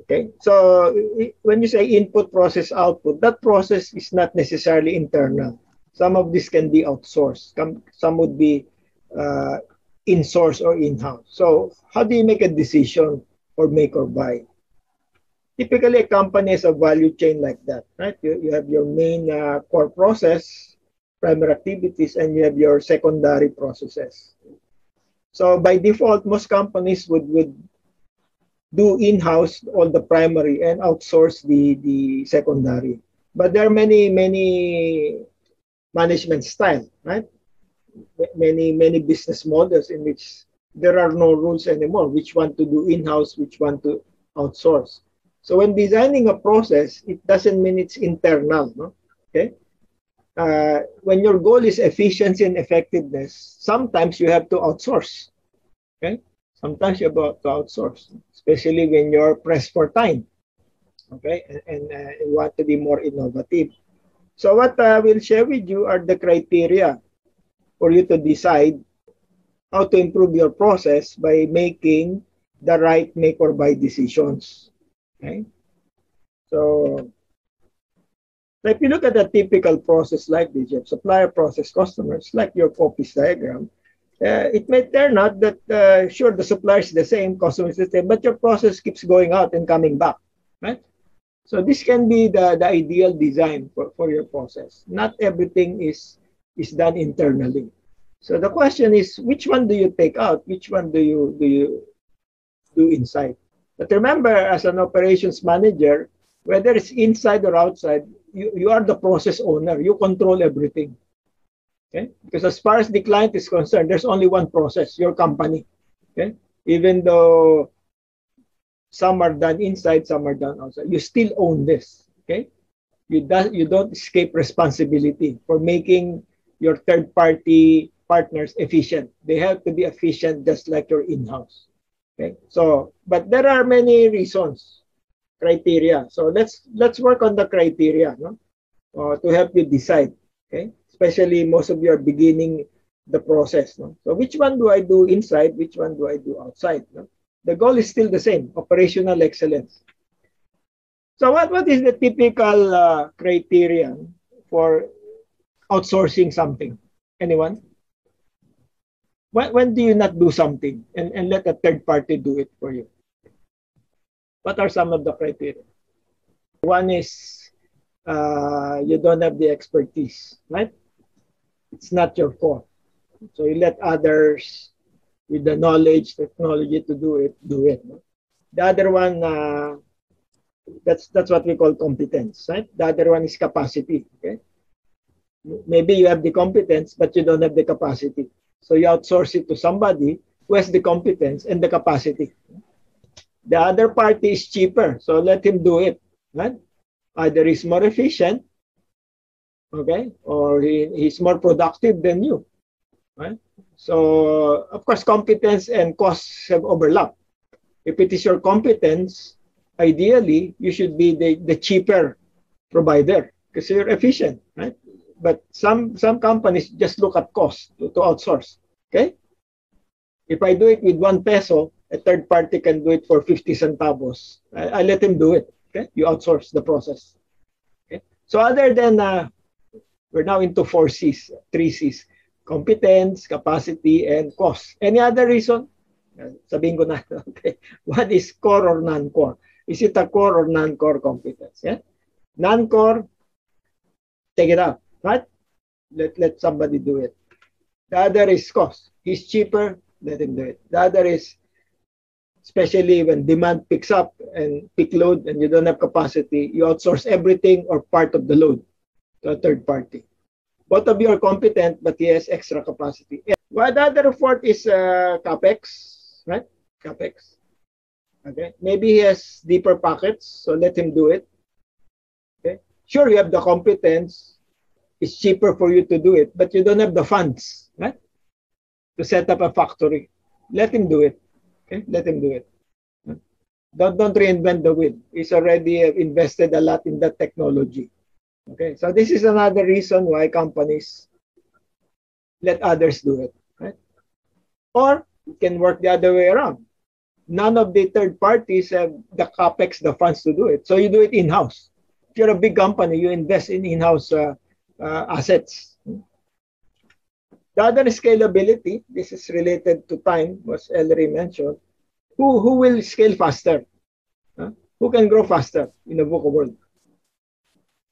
Okay, so when you say input, process, output, that process is not necessarily internal. Some of this can be outsourced. Some would be uh, in-source or in-house. So how do you make a decision or make or buy? Typically, a company has a value chain like that, right? You have your main core process, primary activities, and you have your secondary processes. So by default, most companies would do in-house all the primary and outsource the secondary. But there are many management style, right? Many business models in which there are no rules anymore, which one to do in-house, which one to outsource. So when designing a process, it doesn't mean it's internal, no? Okay? When your goal is efficiency and effectiveness, sometimes you have to outsource, okay? Sometimes you have to outsource, especially when you're pressed for time, okay? And you want to be more innovative. So what I will share with you are the criteria for you to decide how to improve your process by making the right make or buy decisions. Okay? So if you look at a typical process like this, you have supplier process, customers, like your Popey's diagram, it may turn out that, sure, the supplier is the same, customer is the same, but your process keeps going out and coming back, right? So this can be the ideal design for your process. Not everything is done internally. So the question is, which one do you take out? Which one do you do inside? But remember, as an operations manager, whether it's inside or outside, you are the process owner. You control everything. Okay? Because as far as the client is concerned, there's only one process, your company. Okay? Even though some are done inside, some are done outside, you still own this. Okay? You don't escape responsibility for making your third-party partners efficient. They have to be efficient just like your in-house. Okay? So, but there are many reasons, criteria. So let's work on the criteria, no? To help you decide. Okay? Especially most of you are beginning the process. No? So which one do I do inside? Which one do I do outside? No? The goal is still the same, operational excellence. So what is the typical criterion for outsourcing something? Anyone? When do you not do something and let a third party do it for you? What are some of the criteria? One is you don't have the expertise, right? It's not your core. So you let others with the knowledge, technology to do it. The other one, that's what we call competence, right? The other one is capacity. Okay, maybe you have the competence, but you don't have the capacity. So you outsource it to somebody who has the competence and the capacity. The other party is cheaper, so let him do it. Right? Either he's more efficient, okay, or he's more productive than you. Right? So, of course, competence and costs have overlap. If it is your competence, ideally, you should be the cheaper provider because you're efficient, right? But some companies just look at cost to outsource, okay? If I do it with 1 peso, a third party can do it for 50 centavos. I let him do it, okay? You outsource the process, okay? So other than, we're now into 4 C's, 3 C's. Competence, capacity, and cost. Any other reason? Sabihin ko na. Okay. What is core or non-core? Is it a core or non-core competence? Yeah? Non-core, take it out. Right? Let somebody do it. The other is cost. He's cheaper, let him do it. The other is, especially when demand picks up and peak load and you don't have capacity, you outsource everything or part of the load to a third party. Both of you are competent, but he has extra capacity. Well, the other fourth is CapEx, right? CapEx. Okay. Maybe he has deeper pockets, so let him do it. Okay. Sure, you have the competence. It's cheaper for you to do it, but you don't have the funds, right? To set up a factory. Let him do it. Okay. Let him do it. Don't reinvent the wheel. He's already invested a lot in that technology. Okay, so this is another reason why companies let others do it, right? Or it can work the other way around. none of the third parties have the capex, the funds to do it. So you do it in-house. If you're a big company, you invest in in-house assets. The other is scalability. This is related to time, as Ellery mentioned. Who will scale faster? Who can grow faster in the VUCA world?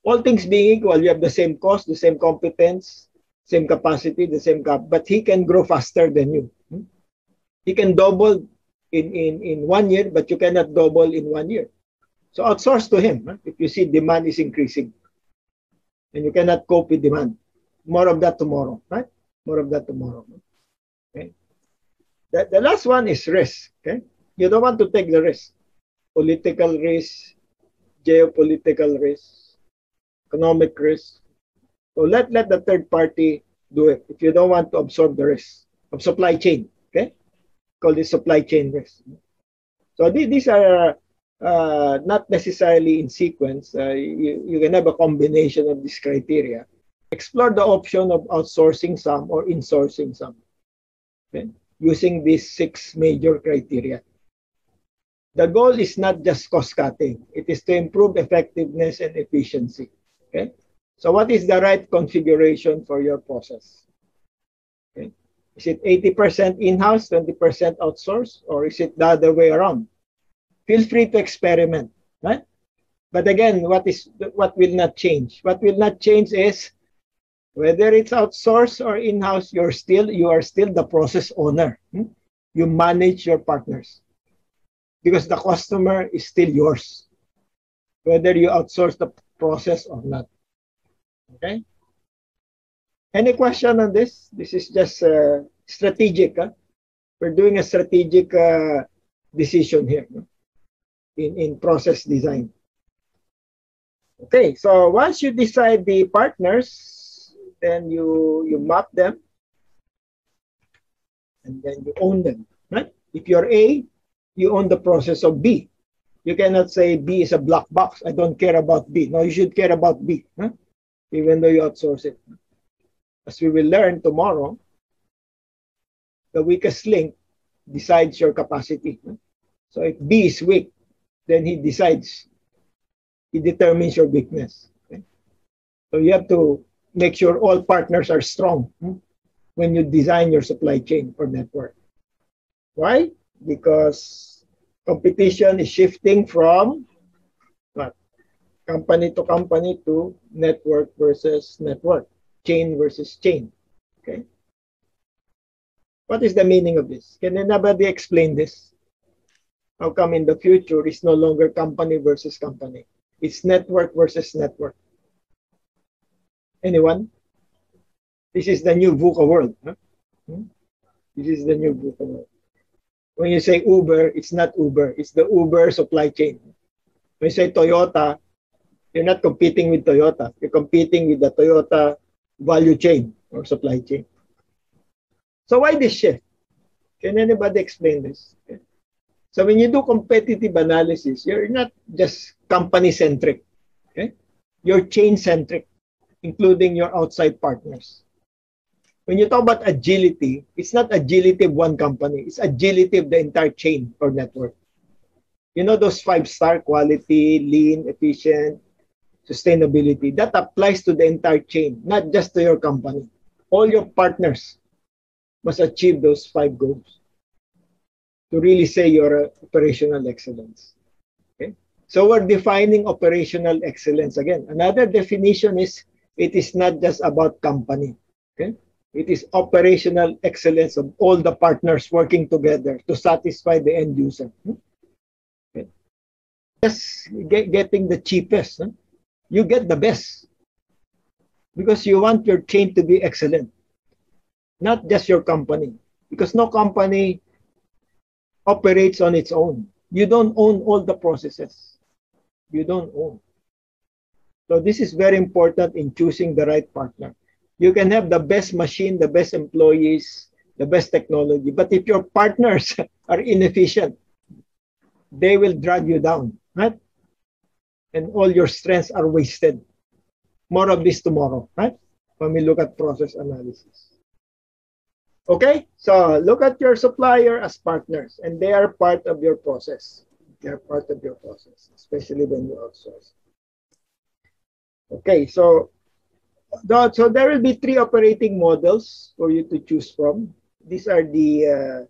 All things being equal, you have the same cost, the same competence, same capacity, the same cap, but he can grow faster than you. He can double in 1 year, but you cannot double in 1 year. So outsource to him if you see demand is increasing and you cannot cope with demand. More of that tomorrow, right? More of that tomorrow. Okay. The last one is risk. Okay, you don't want to take the risk. Political risk, geopolitical risk, economic risk. So let the third party do it if you don't want to absorb the risk of supply chain. Okay, call this supply chain risk. So these are not necessarily in sequence. You can have a combination of these criteria. Explore the option of outsourcing some or insourcing some, okay, using these 6 major criteria. The goal is not just cost cutting. It is to improve effectiveness and efficiency. Okay. So what is the right configuration for your process? Okay. Is it 80% in-house, 20% outsourced, or is it the other way around? Feel free to experiment, right? But again, what will not change? What will not change is whether it's outsourced or in-house, you are still the process owner. You manage your partners because the customer is still yours, whether you outsource the process or not. Okay. Any question on this? This is just strategic. We're doing a strategic decision here in process design. Okay, so once you decide the partners, then you map them and then you own them, right? If you're A, you own the process of B. You cannot say B is a black box. I don't care about B. No, you should care about B, even though you outsource it. As we will learn tomorrow, the weakest link decides your capacity. So if B is weak, then he determines your weakness. Okay? So you have to make sure all partners are strong when you design your supply chain or network. Why? Because competition is shifting from company to company to network versus network, chain versus chain. Okay. What is the meaning of this? Can anybody explain this? How come in the future it's no longer company versus company? It's network versus network. Anyone? This is the new VUCA world. This is the new VUCA world. When you say Uber, it's not Uber. It's the Uber supply chain. When you say Toyota, you're not competing with Toyota. You're competing with the Toyota value chain or supply chain. So why this shift? Can anybody explain this? Okay. So when you do competitive analysis, you're not just company-centric. Okay? You're chain-centric, including your outside partners. When you talk about agility, it's not agility of one company. It's agility of the entire chain or network. You know those 5-star quality, lean, efficient, sustainability. That applies to the entire chain, not just to your company. All your partners must achieve those 5 goals to really say you're operational excellence. Okay? So we're defining operational excellence again. Another definition is it is not just about company. Okay? It is operational excellence of all the partners working together to satisfy the end user. Okay? Just getting the cheapest. You get the best because you want your chain to be excellent, not just your company, because no company operates on its own. You don't own all the processes. You don't own. So this is very important in choosing the right partner. You can have the best machine, the best employees, the best technology, but if your partners are inefficient, they will drag you down, right? And all your strengths are wasted. More of this tomorrow, right? When we look at process analysis. Okay, so look at your supplier as partners, and they are part of your process. They are part of your process, especially when you outsource. Okay, so there will be three operating models for you to choose from. These are the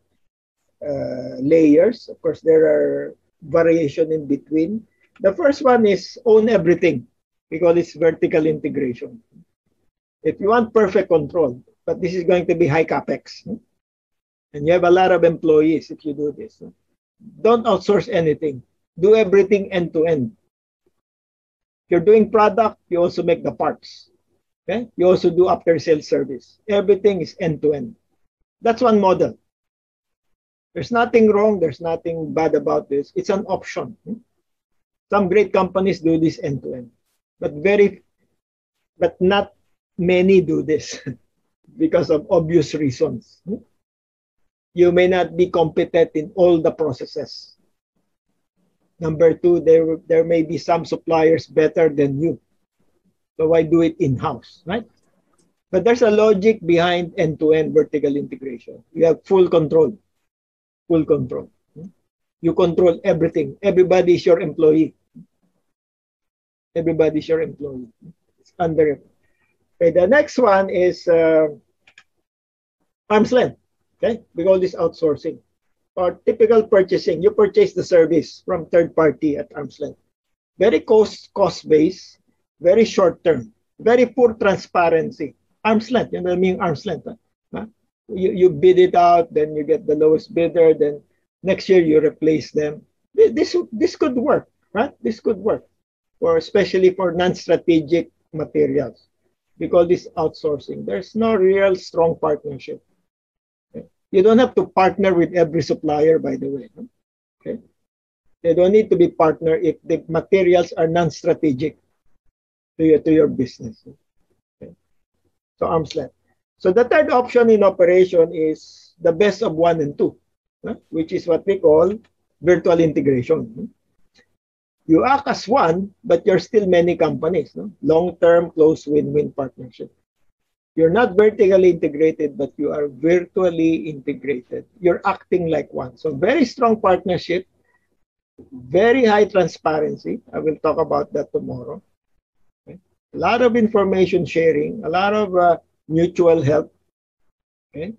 layers. Of course, there are variation in between. The first one is own everything. We call this vertical integration. If you want perfect control, but this is going to be high capex, and you have a lot of employees if you do this. Don't outsource anything. Do everything end to end. If you're doing product, you also make the parts. Okay? You also do after sales service. Everything is end to end. That's one model. There's nothing wrong. There's nothing bad about this. It's an option. Some great companies do this end to end, but not many do this because of obvious reasons. You may not be competent in all the processes. Number two, there may be some suppliers better than you. So why do it in-house, right? But there's a logic behind end-to-end vertical integration. You have full control. Full control. You control everything. Everybody is your employee. Everybody is your employee. It's under it. Okay, the next one is arm's length. Okay, we call this outsourcing. Or typical purchasing. You purchase the service from third party at arm's length. Very cost-based, very short-term, very poor transparency. Arm's length, you know what I mean? Arm's length. Huh? You bid it out, then you get the lowest bidder, then next year you replace them. This could work, right? This could work, or especially for non-strategic materials. We call this outsourcing. There's no real strong partnership. Okay? You don't have to partner with every supplier, by the way. Okay? They don't need to be partner if the materials are non-strategic to your business. Okay? So arm's length. So the third option in operation is the best of one and two, which is what we call virtual integration. You act as one, but you're still many companies. Long-term, close win-win partnership. You're not vertically integrated, but you are virtually integrated. You're acting like one. So very strong partnership, very high transparency. I will talk about that tomorrow. Okay? A lot of information sharing, a lot of mutual help. Okay?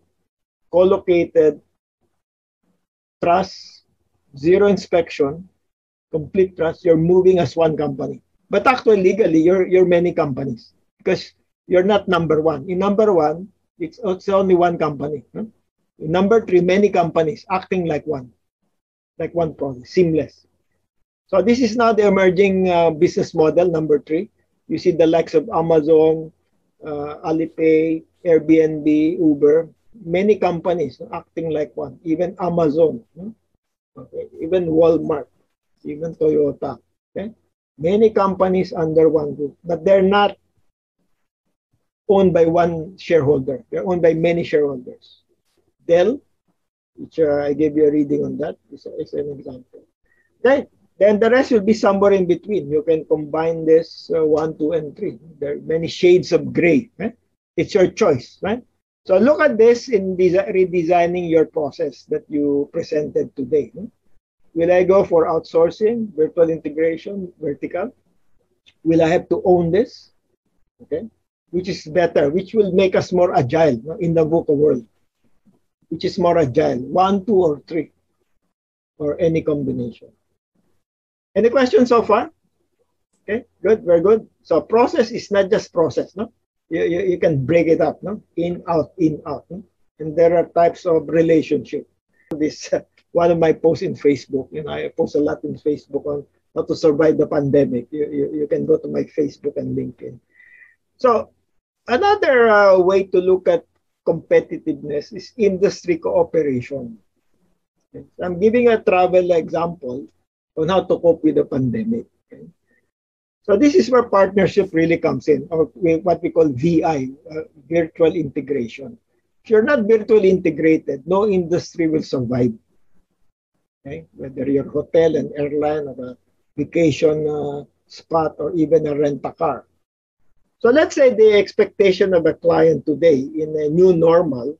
Co-located, trust, zero inspection, complete trust. You're moving as one company. But actually, legally, you're many companies because you're not number one. In number one, it's only one company. In number three, many companies acting like one process, seamless. So this is now the emerging business model, number three. You see the likes of Amazon, Alipay, Airbnb, Uber, many companies acting like one, even Amazon, okay, even Walmart, even Toyota. Okay? Many companies under one roof, but they're not owned by one shareholder. They're owned by many shareholders. Dell, which I gave you a reading on that, is an example. Okay? Then the rest will be somewhere in between. You can combine this 1, 2, and 3. There are many shades of gray. Right? It's your choice, right? So look at this in redesigning your process that you presented today. Will I go for outsourcing, virtual integration, vertical? Will I have to own this? Okay, which is better? Which will make us more agile in the VUCA world? Which is more agile? 1, 2, or 3, or any combination? Any questions so far? Okay, good, very good. So process is not just process, no? You can break it up, no? In, out, no? And there are types of relationship. This one of my posts in Facebook. I post a lot in Facebook on how to survive the pandemic. You can go to my Facebook and LinkedIn. So another way to look at competitiveness is industry cooperation. Okay? So I'm giving a travel example on how to cope with the pandemic. Okay? So this is where partnership really comes in, or what we call VI, virtual integration. If you're not virtually integrated, no industry will survive. Okay? Whether you're hotel, an airline, or a vacation spot, or even a rent-a-car. So let's say the expectation of a client today in a new normal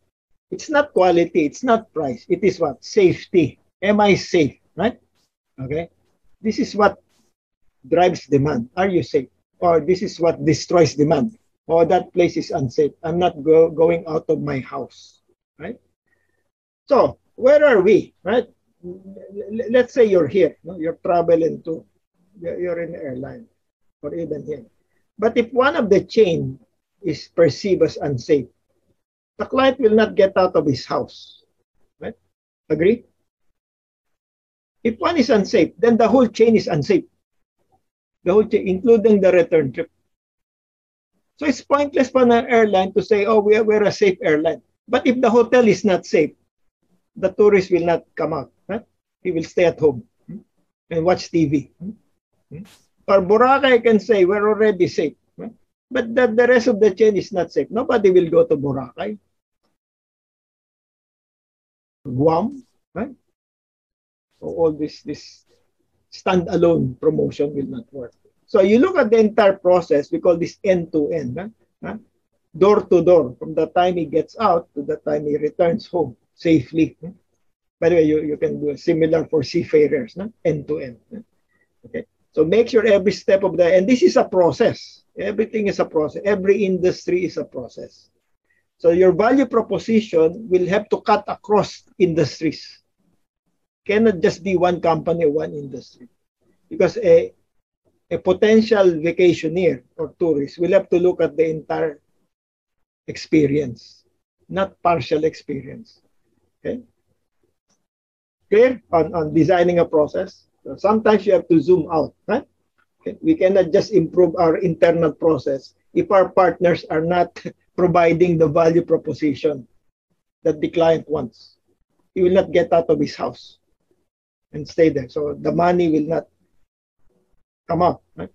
It's not quality, it's not price. It is what? Safety. Am I safe? Right? Okay. This is what drives demand. Are you safe? Or this is what destroys demand. Or that place is unsafe. I'm not going out of my house. Right? So, where are we? Right? Let's say you're here. No? You're traveling to, you're in an airline or even here. But if one of the chain is perceived as unsafe, the client will not get out of his house. Right? Agree? If one is unsafe, then the whole chain is unsafe. The whole chain, including the return trip. So it's pointless for an airline to say, oh, we're a safe airline. But if the hotel is not safe, the tourist will not come out. Right? He will stay at home and watch TV. Or Boracay can say, we're already safe. Right? But the rest of the chain is not safe. Nobody will go to Boracay. Guam, right? So all this standalone promotion will not work. So you look at the entire process, we call this end-to-end, huh? Door to door, from the time he gets out to the time he returns home safely. By the way, you can do a similar for seafarers, end-to-end. Okay, so make sure every step of and this is a process. Everything is a process. Every industry is a process. So your value proposition will have to cut across industries. Cannot just be one company or one industry. Because a potential vacationer or tourist will have to look at the entire experience, not partial experience. Okay? Clear on designing a process? So sometimes you have to zoom out. Right? Okay? We cannot just improve our internal process if our partners are not providing the value proposition that the client wants. He will not get out of his house and stay there. So the money will not come up. Right?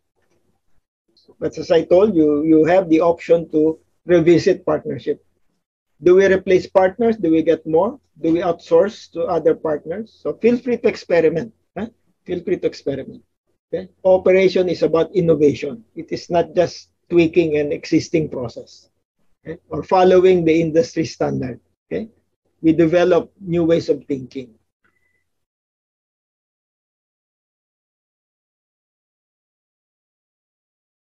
But as I told you, you have the option to revisit partnership. Do we replace partners? Do we get more? Do we outsource to other partners? So feel free to experiment. Huh? Feel free to experiment. Okay? Cooperation is about innovation. It is not just tweaking an existing process, okay? Or following the industry standard. Okay? We develop new ways of thinking.